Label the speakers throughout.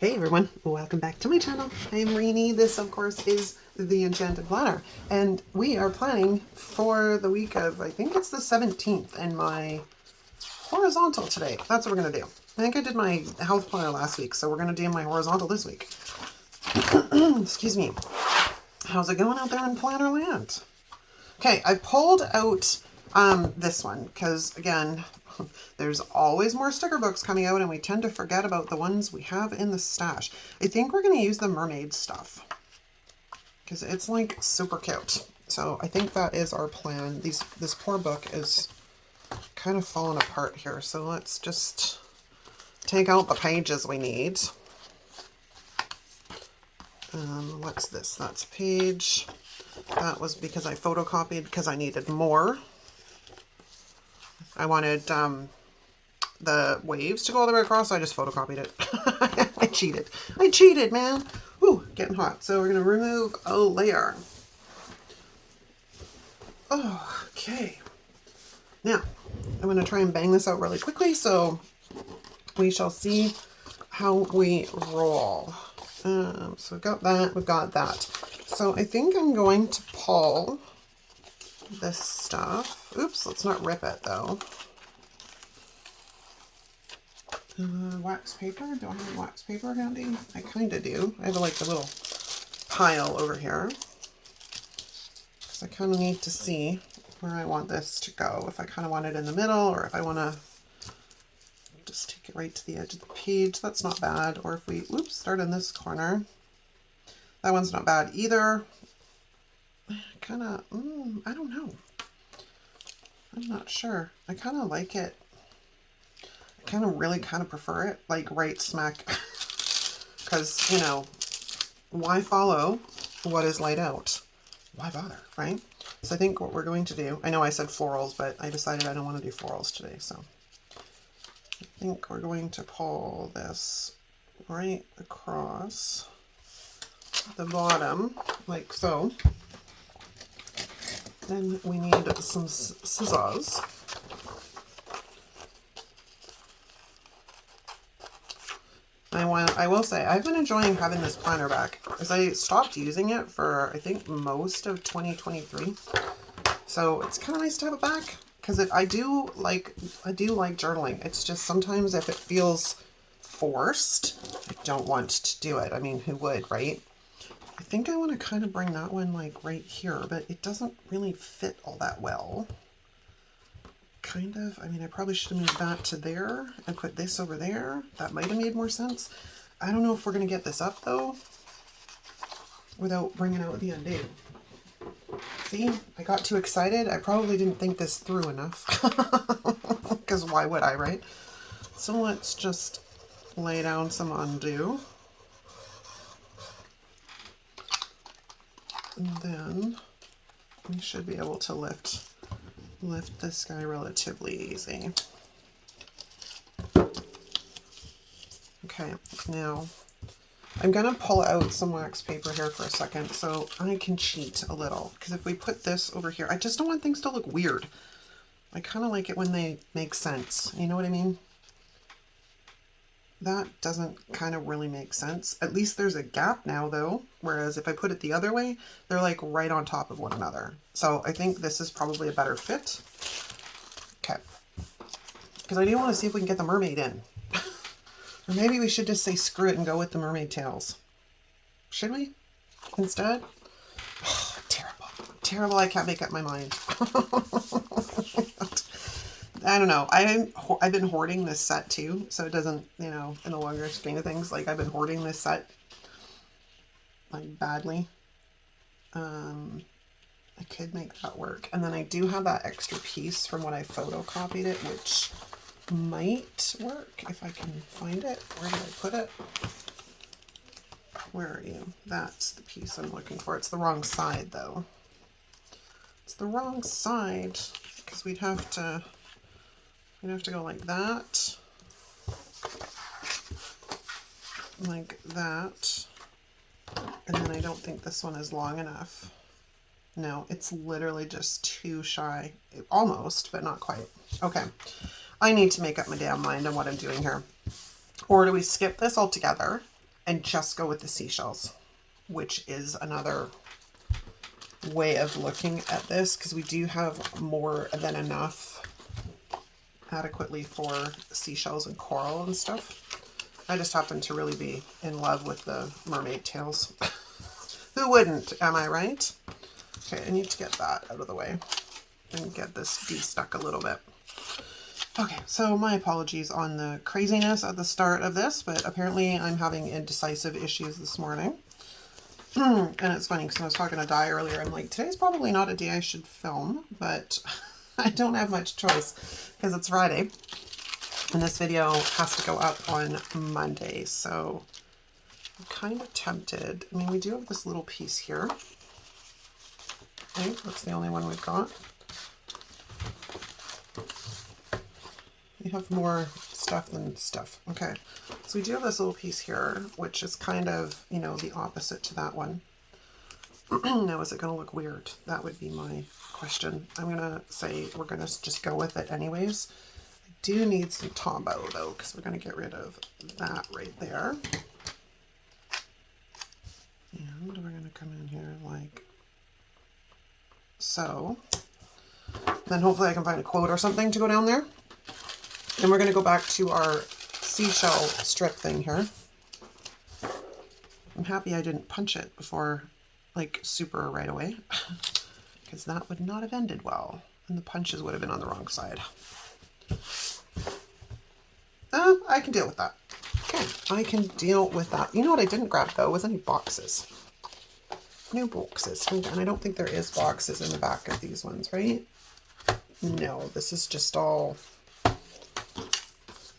Speaker 1: Hey everyone, welcome back to my channel. I'm Reenie. This of course is the Enchanted Planner, and we are planning for the week of, I think it's the 17th, and my horizontal today. That's what we're gonna do. I think I did my health planner last week, so we're gonna do my horizontal this week. Excuse me. How's it going out there in planner land? Okay, I pulled out this one because, again, there's always more sticker books coming out and we tend to forget about the ones we have in the stash. I think we're going to use the mermaid stuff because it's like super cute. So I think that is our plan. This poor book is kind of falling apart here. So let's just take out the pages we need. What's this? That's a page. That was because I photocopied because I needed more. I wanted the waves to go all the way across, so I just photocopied it. I cheated. I cheated, man. Whew, getting hot. So we're going to remove a layer. Oh, okay. Now, I'm going to try and bang this out really quickly, so we shall see how we roll. So we've got that, we've got that. So I think I'm going to pull this stuff. Oops, let's not rip it though. Wax paper. Do I have wax paper handy? I kind of do. I have like a little pile over here. So I kind of need to see where I want this to go. If I kind of want it in the middle, or if I want to just take it right to the edge of the page. That's not bad. Or if we, oops, start in this corner. That one's not bad either. Kind of, I don't know. I'm not sure. I kind of like it. I kind of really kind of prefer it like right smack. Because, you know, why follow what is laid out? Why bother, right? So I think what we're going to do, I know I said florals, but I decided I don't want to do florals today. So I think we're going to pull this right across the bottom like so. Then we need some scissors. I will say, I've been enjoying having this planner back because I stopped using it for, I think, most of 2023. So it's kind of nice to have it back because I do like journaling. It's just sometimes if it feels forced, I don't want to do it. I mean, who would, right? I think I want to kind of bring that one like right here, but it doesn't really fit all that well. Kind of. I mean, I probably should have moved that to there and put this over there. That might have made more sense. I don't know if we're going to get this up though without bringing out the undo. See, I got too excited. I probably didn't think this through enough because why would I, right? So let's just lay down some undo. And then we should be able to lift this guy relatively easy. Okay, now I'm gonna pull out some wax paper here for a second so I can cheat a little, because if we put this over here, I just don't want things to look weird. I kind of like it when they make sense. You know what I mean? That doesn't kind of really make sense. At least there's a gap now though, whereas if I put it the other way, they're like right on top of one another. So I think this is probably a better fit. Okay. Because I do want to see if we can get the mermaid in. Or maybe we should just say screw it and go with the mermaid tails. Should we? Instead? Oh, terrible. Terrible, I can't make up my mind. I don't know. I've been hoarding this set too, so it doesn't, you know, in the longer scheme of things, like I've been hoarding this set like badly. I could make that work. And then I do have that extra piece from when I photocopied it, which might work if I can find it. Where did I put it? Where are you? That's the piece I'm looking for. It's the wrong side though. It's the wrong side because we'd have to go like that, like that, and then I don't think this one is long enough. No, it's literally just too shy. Almost, but not quite. Okay, I need to make up my damn mind on what I'm doing here. Or do we skip this altogether and just go with the seashells, which is another way of looking at this, because we do have more than enough adequately for seashells and coral and stuff. I just happen to really be in love with the mermaid tails. Who wouldn't, am I right? Okay, I need to get that out of the way and get this de-stuck a little bit. Okay, so my apologies on the craziness at the start of this, but apparently I'm having indecisive issues this morning. And it's funny because I was talking to Di earlier. I'm like, today's probably not a day I should film, but I don't have much choice because it's Friday. And this video has to go up on Monday. So I'm kind of tempted. I mean, we do have this little piece here. Okay, that's the only one we've got. We have more stuff than stuff. Okay, so we do have this little piece here, which is kind of, you know, the opposite to that one. Now, is it going to look weird? That would be my question. I'm going to say we're going to just go with it anyways. I do need some Tombow though, because we're going to get rid of that right there. And we're going to come in here like so. Then hopefully I can find a quote or something to go down there. And we're going to go back to our seashell strip thing here. I'm happy I didn't punch it before, like, super right away, because that would not have ended well, and the punches would have been on the wrong side. I can deal with that. Okay, I can deal with that. You know what I didn't grab, though, was any boxes. No boxes. And I don't think there is boxes in the back of these ones, right? No, this is just all...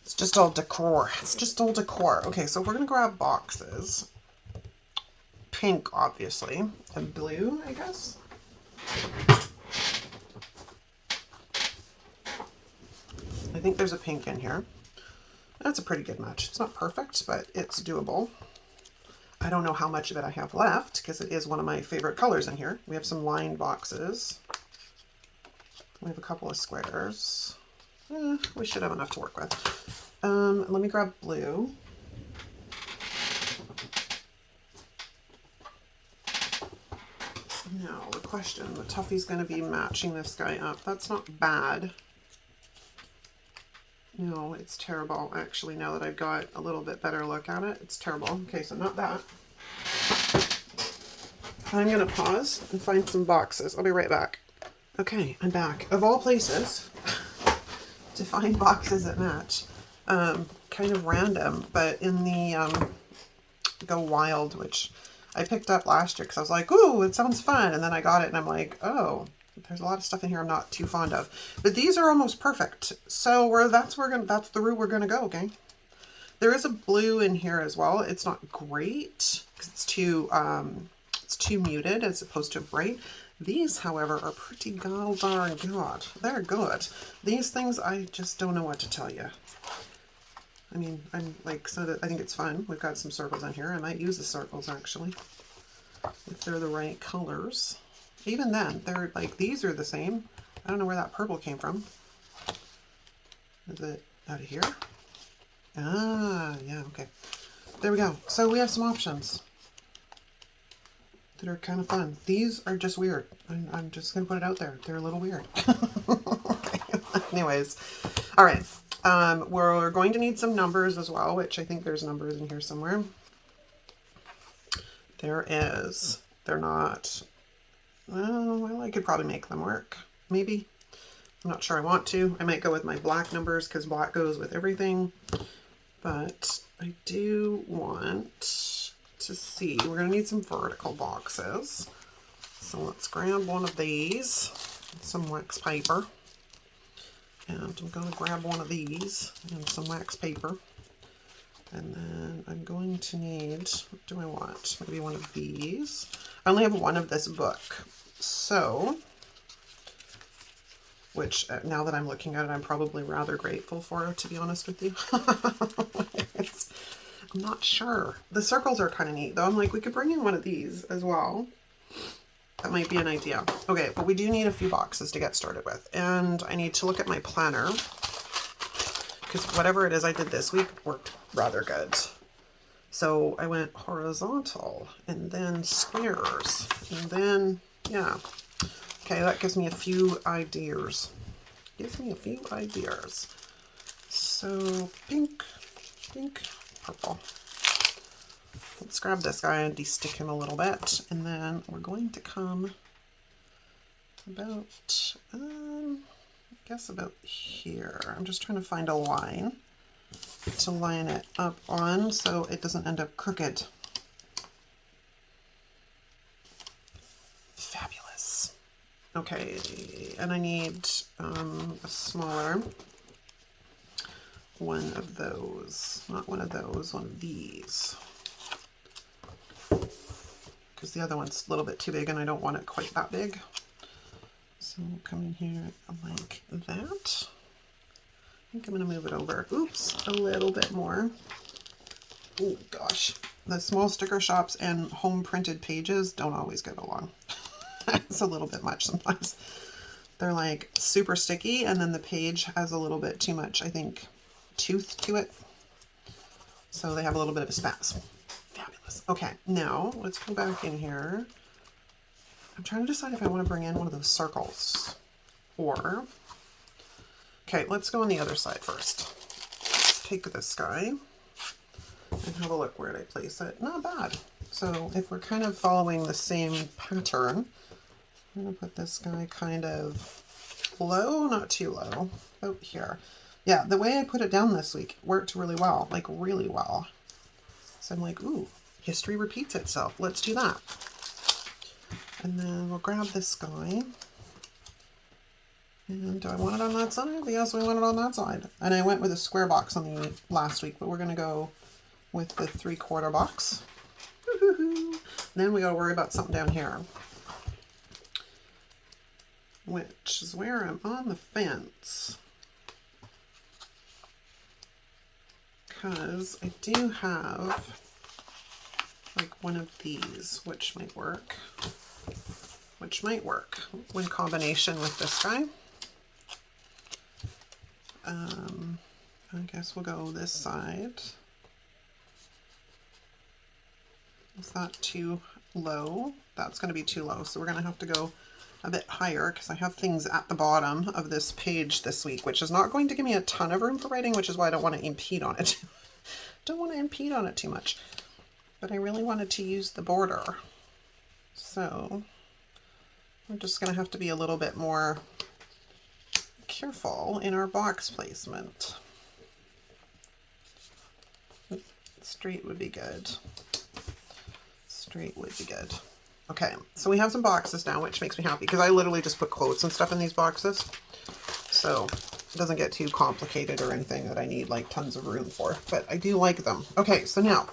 Speaker 1: It's just all decor. It's just all decor. Okay, so we're going to grab boxes. Pink, obviously. And blue, I guess. I think there's a pink in here. That's a pretty good match. It's not perfect, but it's doable. I don't know how much of it I have left, because it is one of my favorite colors in here. We have some lined boxes. We have a couple of squares. We should have enough to work with. Let me grab blue. Now, the question, the Tuffy's going to be matching this guy up. That's not bad. No, it's terrible. Actually, now that I've got a little bit better look at it, it's terrible. Okay, so not that. I'm going to pause and find some boxes. I'll be right back. Okay, I'm back. Of all places to find boxes that match. Kind of random, but in the Go Wild, which I picked up last year because I was like, ooh, it sounds fun. And then I got it and I'm like, oh, there's a lot of stuff in here I'm not too fond of. But these are almost perfect. So that's the route we're gonna go, okay? There is a blue in here as well. It's not great because it's too muted as opposed to bright. These, however, are pretty god darn good. They're good. These things, I just don't know what to tell you. I mean, I'm like, so that I think it's fun. We've got some circles in here. I might use the circles actually, if they're the right colors. Even then, they're like, these are the same. I don't know where that purple came from. Is it out of here? Ah, yeah, okay. There we go. So we have some options that are kind of fun. These are just weird. I'm just going to put it out there. They're a little weird. Anyways, all right. We're going to need some numbers as well, which I think there's numbers in here somewhere. There is. They're not. Well, I could probably make them work. Maybe. I'm not sure I want to. I might go with my black numbers because black goes with everything. But I do want to see. We're going to need some vertical boxes. So let's grab one of these. Some wax paper. And I'm going to grab one of these and some wax paper. And then I'm going to need, what do I want? Maybe one of these. I only have one of this book. So, which now that I'm looking at it, I'm probably rather grateful for, to be honest with you. I'm not sure. The circles are kind of neat though. I'm like, we could bring in one of these as well. That might be an idea. Okay, but we do need a few boxes to get started with. And I need to look at my planner, because whatever it is I did this week worked rather good. So I went horizontal and then squares and then, yeah. Okay, that gives me a few ideas. So pink, purple. Let's grab this guy and de-stick him a little bit. And then we're going to come about, I guess about here. I'm just trying to find a line to line it up on so it doesn't end up crooked. Fabulous. Okay, and I need a smaller one of those, not one of those, one of these. Because the other one's a little bit too big and I don't want it quite that big. So we'll come in here like that. I think I'm going to move it over, oops, a little bit more. Oh gosh, the small sticker shops and home printed pages don't always get along. It's a little bit much sometimes. They're like super sticky and then the page has a little bit too much, I think, tooth to it. So they have a little bit of a spaz. Fabulous. Okay, now let's go back in here. I'm trying to decide if I want to bring in one of those circles or... Okay, let's go on the other side first. Let's take this guy and have a look where I place it. Not bad. So if we're kind of following the same pattern, I'm going to put this guy kind of low, not too low, about here. Yeah, the way I put it down this week worked really well, like really well. So I'm like, ooh, history repeats itself. Let's do that. And then we'll grab this guy. And do I want it on that side? Yes, we want it on that side. And I went with a square box on the last week, but we're going to go with the 3/4 box. Then we got to worry about something down here, which is where I'm on the fence. Because I do have like one of these, which might work. In combination with this guy. I guess we'll go this side. Is that too low? That's going to be too low, so we're going to have to go a bit higher because I have things at the bottom of this page this week, which is not going to give me a ton of room for writing, which is why I don't want to impede on it. Don't want to impede on it too much, but I really wanted to use the border. So we're just going to have to be a little bit more careful in our box placement. Straight would be good. Straight would be good. Okay, so we have some boxes now, which makes me happy because I literally just put quotes and stuff in these boxes. So it doesn't get too complicated or anything that I need like tons of room for, but I do like them. Okay, so now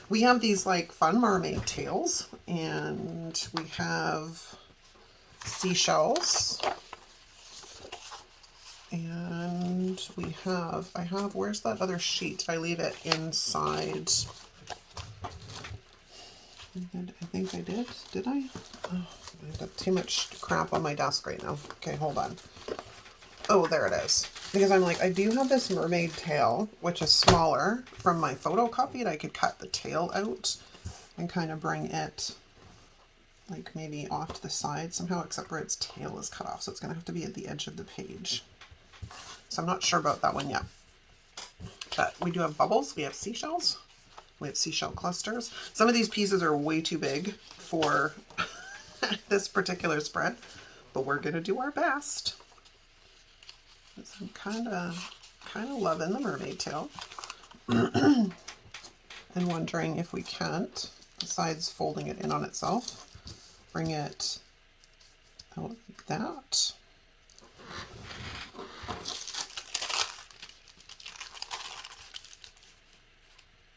Speaker 1: we have these like fun mermaid tails and we have seashells. And we have, where's that other sheet? I leave it inside. I think I did. Did I? Oh, I have too much crap on my desk right now. Okay, hold on. Oh, there it is. Because I'm like, I do have this mermaid tail, which is smaller from my photocopied. I could cut the tail out and kind of bring it like maybe off to the side somehow, except where its tail is cut off. So it's going to have to be at the edge of the page. So I'm not sure about that one yet. But we do have bubbles. We have seashells. We have seashell clusters. Some of these pieces are way too big for this particular spread, but we're going to do our best. I'm kind of loving the mermaid tail. And wondering if we can't, besides folding it in on itself, bring it out like that.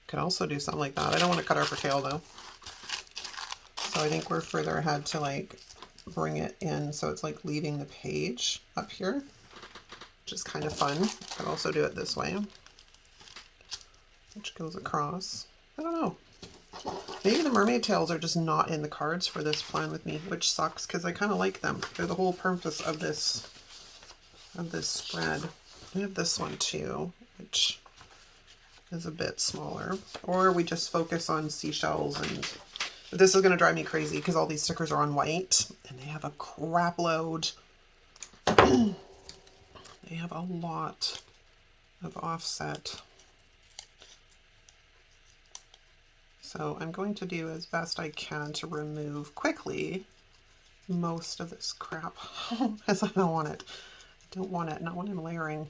Speaker 1: Could also do something like that. I don't want to cut off her tail though. So I think we're further ahead to like bring it in so it's like leaving the page up here, which is kind of fun. Could also do it this way, which goes across. I don't know. Maybe the mermaid tails are just not in the cards for this plan with me, which sucks because I kind of like them. They're the whole purpose of this spread. We have this one too, which is a bit smaller. Or we just focus on seashells. And this is going to drive me crazy because all these stickers are on white and they have a crap load. They have a lot of offset. So I'm going to do as best I can to remove quickly most of this crap because I don't want it. I don't want it, not when I'm layering.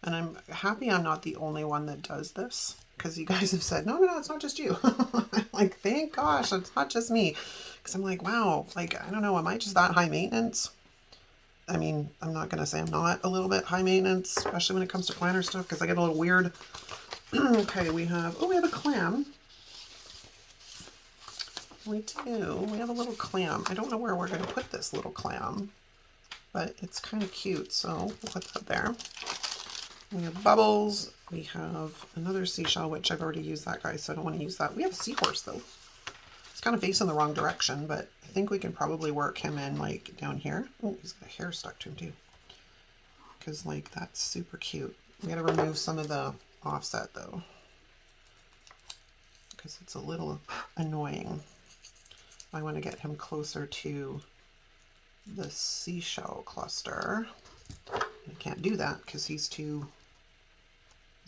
Speaker 1: And I'm happy I'm not the only one that does this, because you guys have said, no, it's not just you. I'm like, thank gosh, it's not just me. Because I'm like, wow, like, I don't know, am I just that high maintenance? I mean, I'm not going to say I'm not a little bit high maintenance, especially when it comes to planner stuff, because I get a little weird. Okay, we have a clam. We do. We have a little clam. I don't know where we're going to put this little clam, but it's kind of cute, so we'll put that there. We have bubbles. We have another seashell, which I've already used that guy, so I don't want to use that. We have a seahorse, though. It's kind of facing the wrong direction, but I think we can probably work him in, like, down here. Oh, he's got hair stuck to him, too. Because, like, that's super cute. We got to remove some of the offset, though, because it's a little annoying. I want to get him closer to the seashell cluster. I can't do that because he's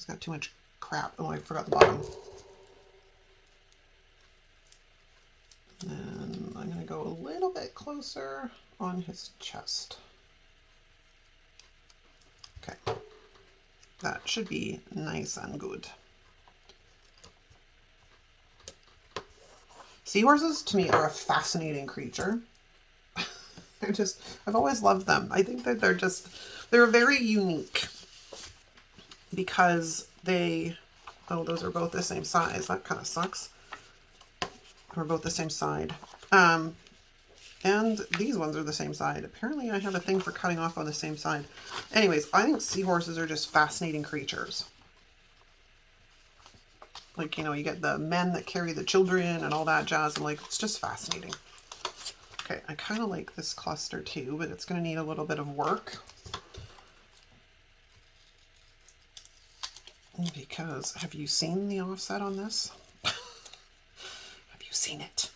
Speaker 1: got too much crap. Oh, I forgot the bottom. And I'm going to go a little bit closer on his chest. Okay. That should be nice and good. Seahorses to me are a fascinating creature. I've always loved them. I think that they're very unique because those are both the same size. That kind of sucks. We're both the same side. And these ones are the same side. Apparently I have a thing for cutting off on the same side. Anyways, I think seahorses are just fascinating creatures. Like, you know, you get the men that carry the children and all that jazz. I'm like, it's just fascinating. Okay, I kind of like this cluster too, but it's going to need a little bit of work. Because, have you seen the offset on this? Have you seen it?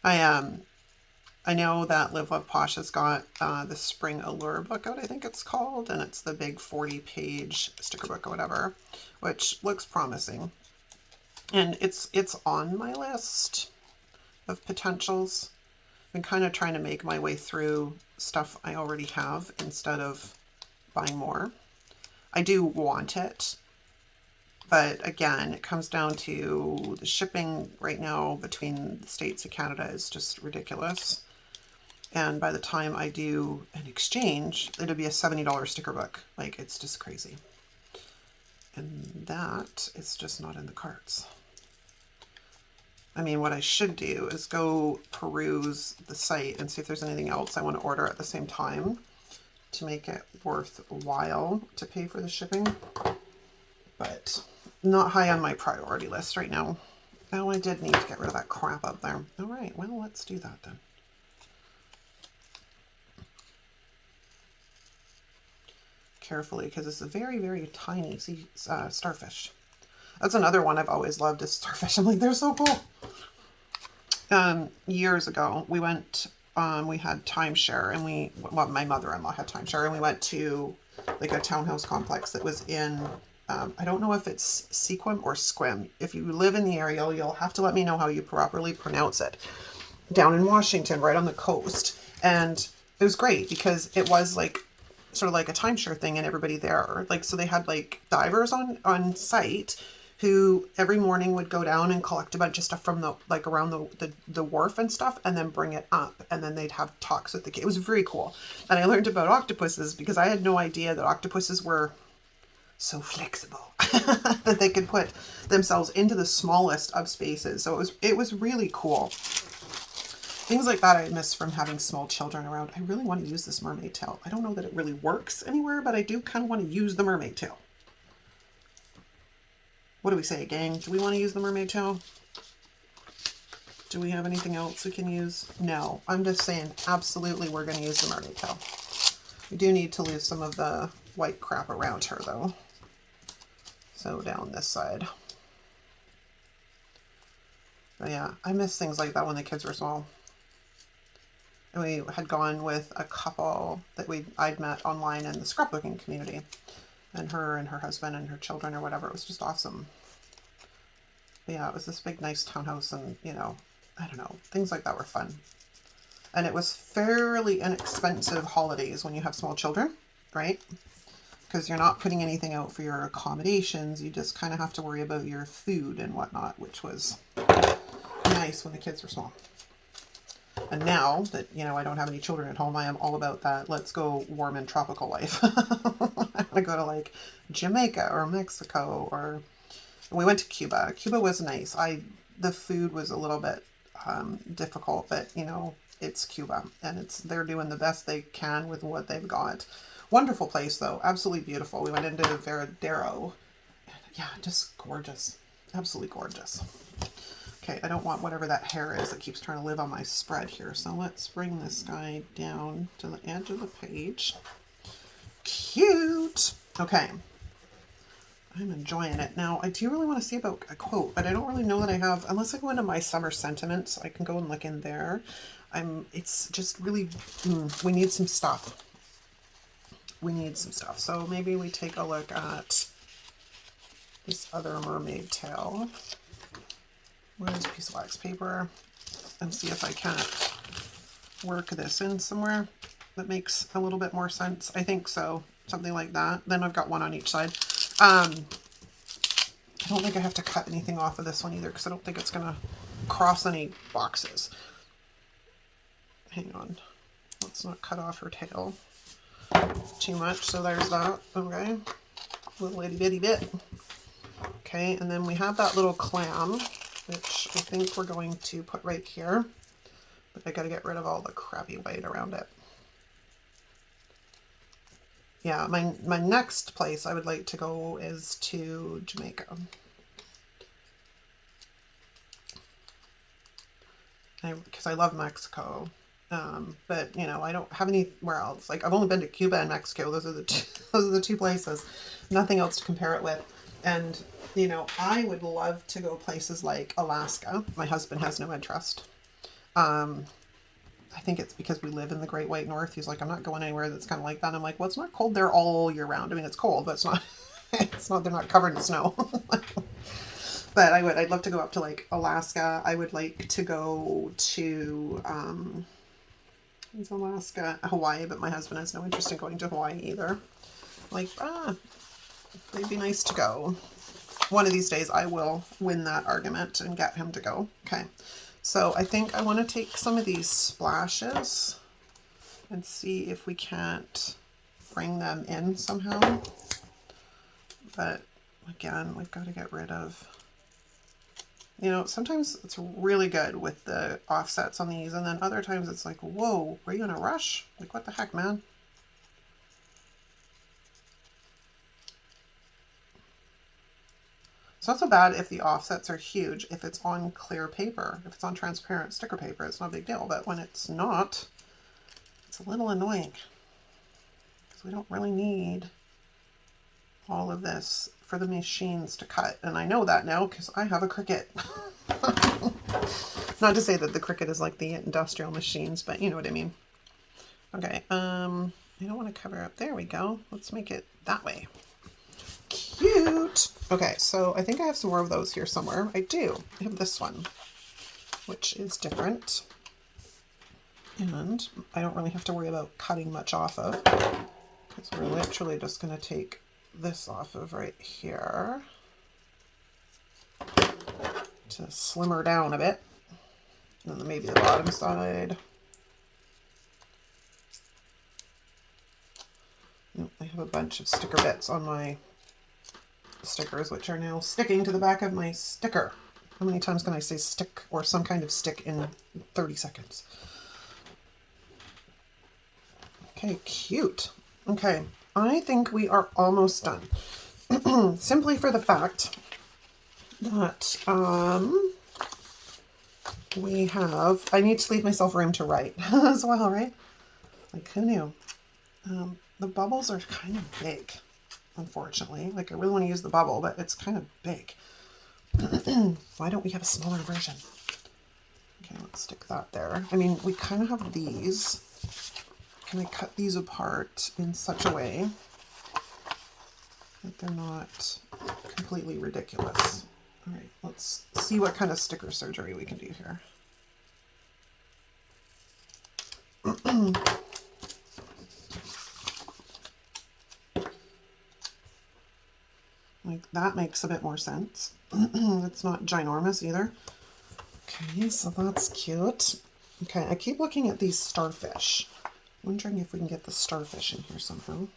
Speaker 1: I know that Love Posh has got the Spring Allure book out, I think it's called, and it's the big 40-page sticker book or whatever, which looks promising. And it's on my list of potentials. I've been kind of trying to make my way through stuff I already have instead of buying more. I do want it, but again, it comes down to the shipping right now between the States and Canada is just ridiculous. And by the time I do an exchange, it'll be a $70 sticker book. Like, it's just crazy. And that is just not in the carts. I mean, what I should do is go peruse the site and see if there's anything else I want to order at the same time to make it worthwhile to pay for the shipping. But not high on my priority list right now. Oh, I did need to get rid of that crap up there. All right, well, let's do that then. Carefully, because it's a very, very tiny starfish. That's another one I've always loved is starfish. I'm like, they're so cool. Years ago, we went, we had timeshare, and my mother-in-law had timeshare, and we went to like a townhouse complex that was in, I don't know if it's Sequim or Squim. If you live in the area, you'll have to let me know how you properly pronounce it. Down in Washington, right on the coast. And it was great because it was like, sort of like a timeshare thing and everybody there. Like, so they had like divers on site who every morning would go down and collect a bunch of stuff from the, like around the wharf and stuff, and then bring it up, and then they'd have talks with the kids. It was very cool. And I learned about octopuses because I had no idea that octopuses were so flexible that they could put themselves into the smallest of spaces. So it was really cool. Things like that I miss from having small children around. I really want to use this mermaid tail. I don't know that it really works anywhere, but I do kind of want to use the mermaid tail. What do we say, gang? Do we want to use the mermaid tail? Do we have anything else we can use? No, I'm just saying absolutely we're going to use the mermaid tail. We do need to lose some of the white crap around her though. So down this side. But yeah, I miss things like that when the kids were small. And we had gone with a couple that I'd met online in the scrapbooking community. And her husband and her children or whatever. It was just awesome. But yeah, it was this big nice townhouse and, you know, I don't know, things like that were fun. And it was fairly inexpensive holidays when you have small children, right? Because you're not putting anything out for your accommodations. You just kind of have to worry about your food and whatnot, which was nice when the kids were small. And now that, you know, I don't have any children at home, I am all about that. Let's go warm and tropical life. I want to go to like Jamaica or Mexico, or we went to Cuba. Cuba was nice. The food was a little bit difficult, but you know, it's Cuba and they're doing the best they can with what they've got. Wonderful place though, absolutely beautiful. We went into Veradero. Yeah, just gorgeous, absolutely gorgeous. Okay, I don't want whatever that hair is that keeps trying to live on my spread here. So let's bring this guy down to the edge of the page. Cute. Okay. I'm enjoying it. Now, I do really want to see about a quote, but I don't really know that I have, unless I go into my summer sentiments, I can go and look in there. It's just really, we need some stuff. We need some stuff. So maybe we take a look at this other mermaid tale. Where's a piece of wax paper? And see if I can't work this in somewhere that makes a little bit more sense. I think so. Something like that. Then I've got one on each side. I don't think I have to cut anything off of this one either because I don't think it's going to cross any boxes. Hang on. Let's not cut off her tail too much. So there's that. Okay. Little itty bitty bit. Okay. And then we have that little clam, which I think we're going to put right here. But I got to get rid of all the crappy white around it. Yeah, my next place I would like to go is to Jamaica. Because I love Mexico. But, you know, I don't have anywhere else. Like, I've only been to Cuba and Mexico. Those are the two places. Nothing else to compare it with. And, you know, I would love to go places like Alaska. My husband has no interest. I think it's because we live in the Great White North. He's like, I'm not going anywhere that's kind of like that. I'm like, well, it's not cold there all year round. I mean, it's cold, but it's not, they're not covered in snow. But I'd love to go up to like Alaska. I would like to go to, it's Alaska, Hawaii, but my husband has no interest in going to Hawaii either. Like, it'd be nice to go. One of these days I will win that argument and get him to go. Okay. So I think I want to take some of these splashes and see if we can't bring them in somehow. But again, we've got to get rid of, you know, sometimes it's really good with the offsets on these, and then other times it's like, whoa, were you in a rush? Like, what the heck, man? It's not so bad if the offsets are huge, if it's on clear paper. If it's on transparent sticker paper, it's not a big deal. But when it's not, it's a little annoying. Because we don't really need all of this for the machines to cut. And I know that now because I have a Cricut. Not to say that the Cricut is like the industrial machines, but you know what I mean. Okay, I don't want to cover up. There we go. Let's make it that way. Cute. Okay, so I think I have some more of those here somewhere. I do. I have this one, which is different. And I don't really have to worry about cutting much off of, because we're literally just going to take this off of right here to slimmer down a bit. And then maybe the bottom side. I have a bunch of sticker bits on my stickers, which are now sticking to the back of my sticker. How many times can I say stick or some kind of stick in 30 seconds? Okay, cute. Okay, I think we are almost done. Simply for the fact that I need to leave myself room to write as well, right? Like, who knew? the bubbles are kind of big, unfortunately. Like I really want to use the bubble, but it's kind of big. Why don't we have a smaller version? Okay, let's stick that there. I mean, we kind of have these. Can I cut these apart in such a way that they're not completely ridiculous? All right, let's see what kind of sticker surgery we can do here. Like that makes a bit more sense. It's not ginormous either. Okay, so that's cute. Okay, I keep looking at these starfish. Wondering if we can get the starfish in here somehow.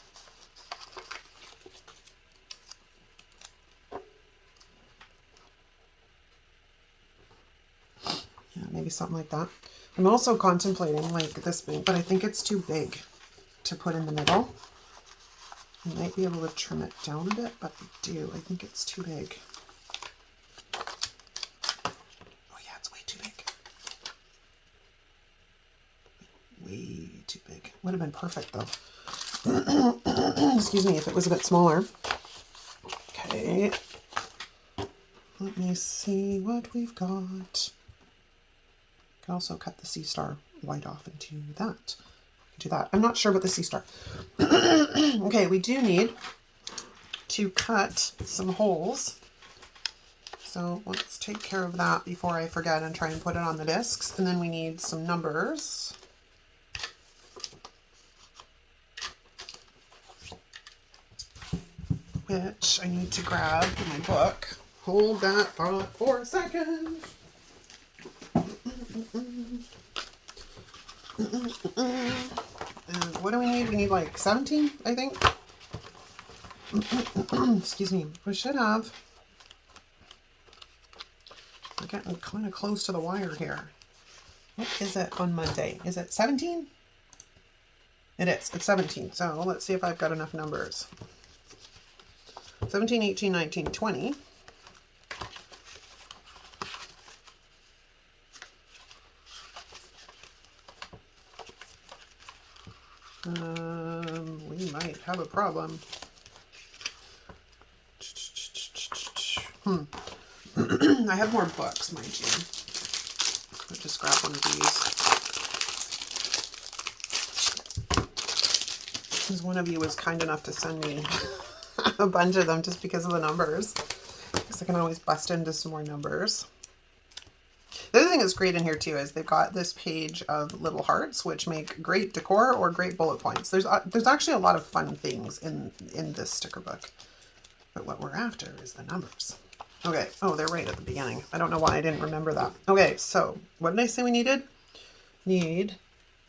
Speaker 1: Yeah, maybe something like that. I'm also contemplating like this big, but I think it's too big to put in the middle. I might be able to trim it down a bit, but I think it's too big. Oh yeah, it's way too big. Way too big. Would have been perfect though. Excuse me, if it was a bit smaller. Okay. Let me see what we've got. Can also cut the sea star white off into that. Do that. I'm not sure about the sea star. Okay, we do need to cut some holes. So let's take care of that before I forget and try and put it on the discs. And then we need some numbers. Which I need to grab in my book. Hold that thought for a second. And what do we need? We need like 17, I think. Excuse me. We should have. We're getting kind of close to the wire here. What is it on Monday? Is it 17? It is. It's 17. So let's see if I've got enough numbers. 17, 18, 19, 20. We might have a problem. I have more books, mind you. I'll just grab one of these. Because one of you was kind enough to send me a bunch of them just because of the numbers. Because I can always bust into some more numbers. The other thing that's great in here too is they've got this page of little hearts, which make great decor or great bullet points. There's actually a lot of fun things in this sticker book. But what we're after is the numbers. Okay. Oh, they're right at the beginning. I don't know why I didn't remember that. Okay, so what did I say we needed? Need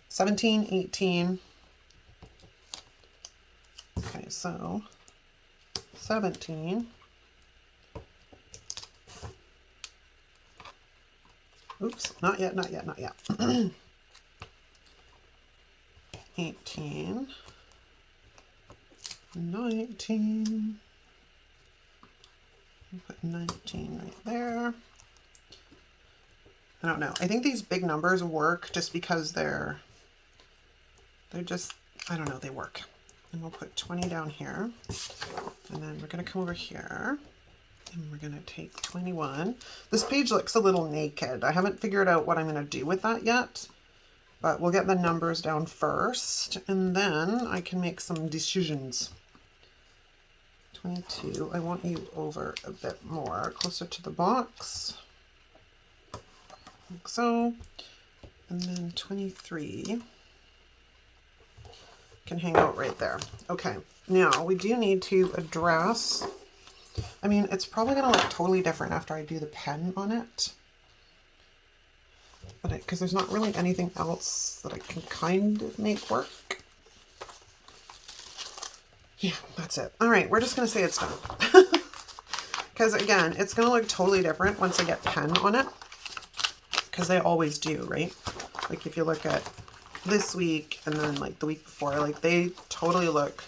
Speaker 1: 17, 18. Okay, so 17. Oops, not yet, not yet, not yet. 18. 19. Put 19 right there. I don't know. I think these big numbers work just because they're just, I don't know, they work. And we'll put 20 down here. And then we're going to come over here. And we're going to take 21. This page looks a little naked. I haven't figured out what I'm going to do with that yet. But we'll get the numbers down first. And then I can make some decisions. 22. I want you over a bit more, closer to the box. Like so. And then 23 can hang out right there. Okay, now we do need to address, I mean, it's probably going to look totally different after I do the pen on it. But because there's not really anything else that I can kind of make work. Yeah, that's it. All right, we're just going to say it's done. Because again, it's going to look totally different once I get pen on it. Because they always do, right? Like if you look at this week and then like the week before, like they totally look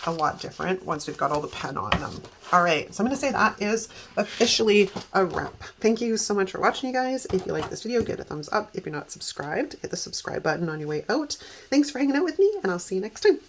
Speaker 1: a lot different once we've got all the pen on them. All right, so I'm going to say that is officially a wrap. Thank you so much for watching, you guys. If you like this video, give it a thumbs up. If you're not subscribed, hit the subscribe button on your way out. Thanks for hanging out with me, and I'll see you next time.